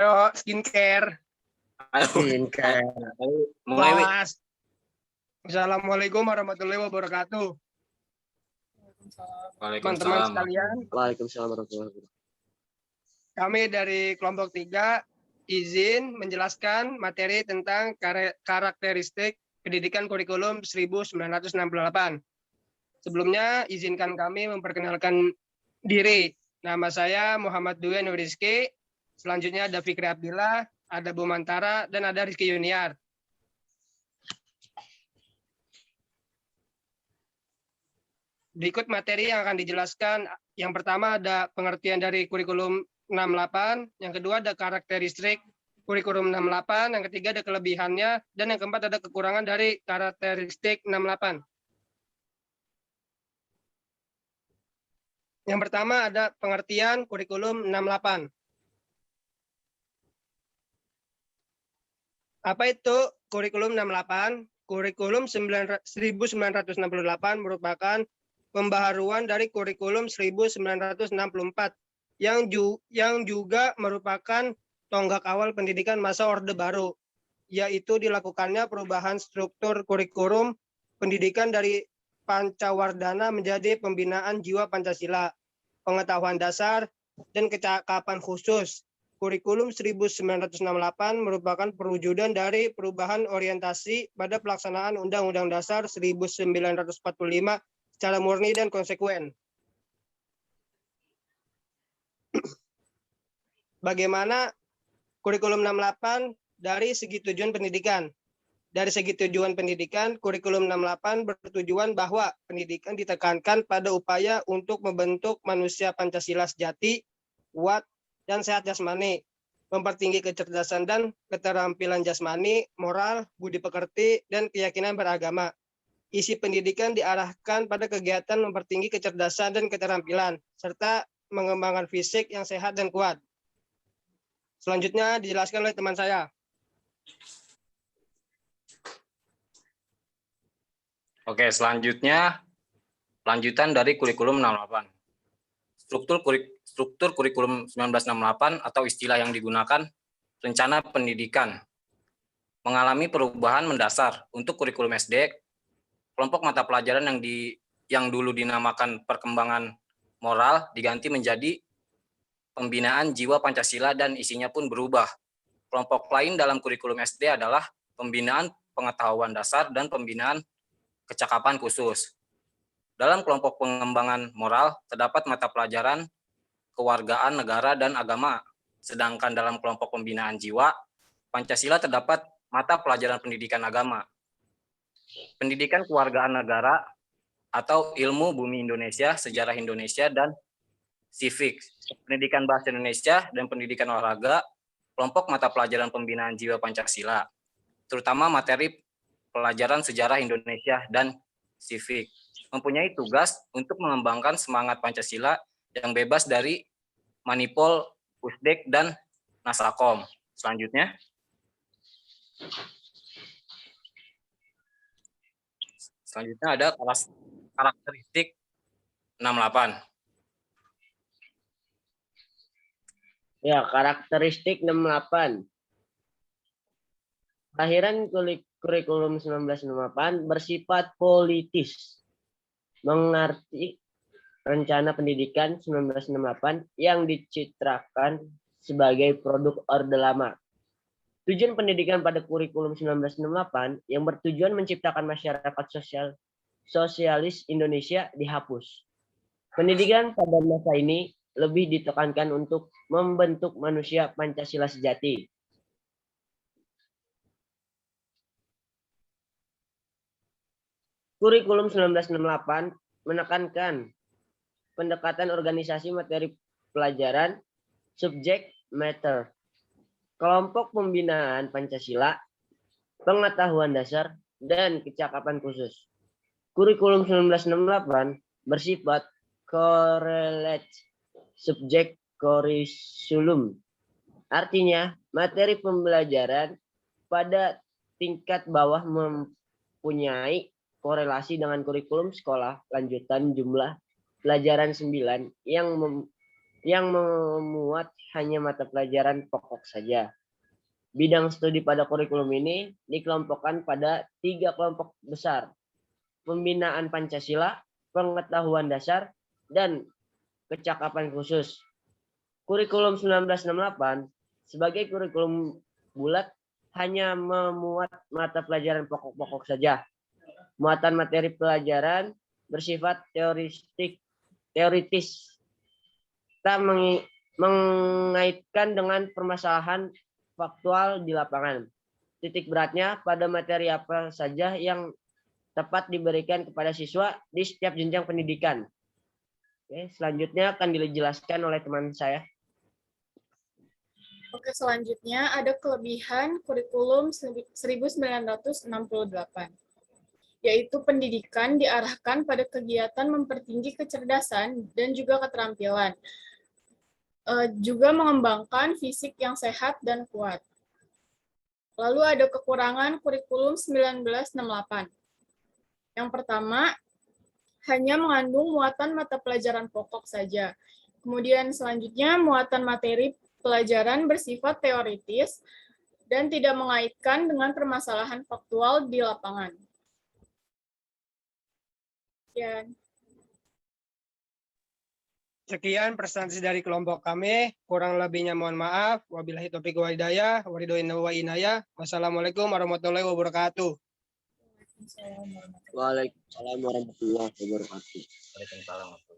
Ayo, skincare. Skincare. Mulai, Wi. Bahas. Assalamualaikum warahmatullahi wabarakatuh. Teman-teman Waalaikumsalam. sekalian, Waalaikumsalam warahmatullahi wabarakatuh. kami dari kelompok 3 izin menjelaskan materi tentang karakteristik pendidikan kurikulum 1968. Sebelumnya, izinkan kami memperkenalkan diri. Nama saya Muhammad Dwi Nur Rizky. Selanjutnya ada Fikri Abdillah, ada Bu Mantara, dan ada Rizky Yuniar. Berikut materi yang akan dijelaskan. Yang pertama ada pengertian dari kurikulum 68, yang kedua ada karakteristik kurikulum 68, yang ketiga ada kelebihannya, dan yang keempat ada kekurangan dari karakteristik 68. Yang pertama ada pengertian kurikulum 68. Apa itu kurikulum 68? Kurikulum 1968 merupakan pembaharuan dari kurikulum 1964 yang juga merupakan tonggak awal pendidikan masa Orde Baru, yaitu dilakukannya perubahan struktur kurikulum pendidikan dari Pancawardana menjadi pembinaan jiwa Pancasila, pengetahuan dasar, dan kecakapan khusus. Kurikulum 1968 merupakan perwujudan dari perubahan orientasi pada pelaksanaan Undang-Undang Dasar 1945 secara murni dan konsekuen. Bagaimana kurikulum 68 dari segi tujuan pendidikan? Dari segi tujuan pendidikan, kurikulum 68 bertujuan bahwa pendidikan ditekankan pada upaya untuk membentuk manusia Pancasila sejati, kuat, dan sehat jasmani, mempertinggi kecerdasan dan keterampilan jasmani, moral, budi pekerti, dan keyakinan beragama. Isi pendidikan diarahkan pada kegiatan mempertinggi kecerdasan dan keterampilan, serta mengembangkan fisik yang sehat dan kuat. Selanjutnya dijelaskan oleh teman saya. Oke, selanjutnya lanjutan dari kurikulum 68. Struktur kurikulum 1968 atau istilah yang digunakan rencana pendidikan mengalami perubahan mendasar. Untuk kurikulum SD, kelompok mata pelajaran yang dulu dinamakan perkembangan moral diganti menjadi pembinaan jiwa Pancasila dan isinya pun berubah. Kelompok lain dalam kurikulum SD adalah pembinaan pengetahuan dasar dan pembinaan kecakapan khusus. Dalam kelompok pengembangan moral terdapat mata pelajaran kewargaan, negara, dan agama. Sedangkan dalam kelompok pembinaan jiwa Pancasila terdapat mata pelajaran pendidikan agama. Pendidikan kewargaan negara atau ilmu bumi Indonesia, sejarah Indonesia, dan civic. Pendidikan bahasa Indonesia dan pendidikan olahraga, kelompok mata pelajaran pembinaan jiwa Pancasila, terutama materi pelajaran sejarah Indonesia dan civic, mempunyai tugas untuk mengembangkan semangat Pancasila yang bebas dari manipul, Usdek, dan Nasakom. Selanjutnya, ada karakteristik 68. Ya, karakteristik 68. Kelahiran kurikulum 1968 bersifat politis, mengerti rencana pendidikan 1968 yang dicitrakan sebagai produk Orde Lama. Tujuan pendidikan pada kurikulum 1968 yang bertujuan menciptakan masyarakat sosialis Indonesia dihapus. Pendidikan pada masa ini lebih ditekankan untuk membentuk manusia Pancasila sejati. Kurikulum 1968 menekankan pendekatan organisasi materi pelajaran, subject matter, kelompok pembinaan Pancasila, pengetahuan dasar, dan kecakapan khusus. Kurikulum 1968 bersifat correlate subject curriculum. Artinya, materi pembelajaran pada tingkat bawah mempunyai korelasi dengan kurikulum sekolah lanjutan jumlah pelajaran 9 yang yang memuat hanya mata pelajaran pokok saja. Bidang studi pada kurikulum ini dikelompokkan pada 3 kelompok besar: pembinaan Pancasila, pengetahuan dasar, dan kecakapan khusus. Kurikulum 1968 sebagai kurikulum bulat hanya memuat mata pelajaran pokok-pokok saja. Muatan materi pelajaran bersifat teoritis, tak mengaitkan dengan permasalahan faktual di lapangan. Titik beratnya pada materi apa saja yang tepat diberikan kepada siswa di setiap jenjang pendidikan. Oke, selanjutnya akan dijelaskan oleh teman saya. Oke, selanjutnya ada kelebihan kurikulum 1968, yaitu pendidikan diarahkan pada kegiatan mempertinggi kecerdasan dan juga keterampilan, juga mengembangkan fisik yang sehat dan kuat. Lalu ada kekurangan kurikulum 1968. Yang pertama, hanya mengandung muatan mata pelajaran pokok saja. Kemudian selanjutnya, muatan materi pelajaran bersifat teoritis dan tidak mengaitkan dengan permasalahan faktual di lapangan. Sekian presentasi dari kelompok kami. Kurang lebihnya mohon maaf. Wabillahi taufiq wal hidayah. Waridho'inna wa inayah. Wassalamualaikum warahmatullahi wabarakatuh. Waalaikumsalam warahmatullahi wabarakatuh. Waalaikumsalam.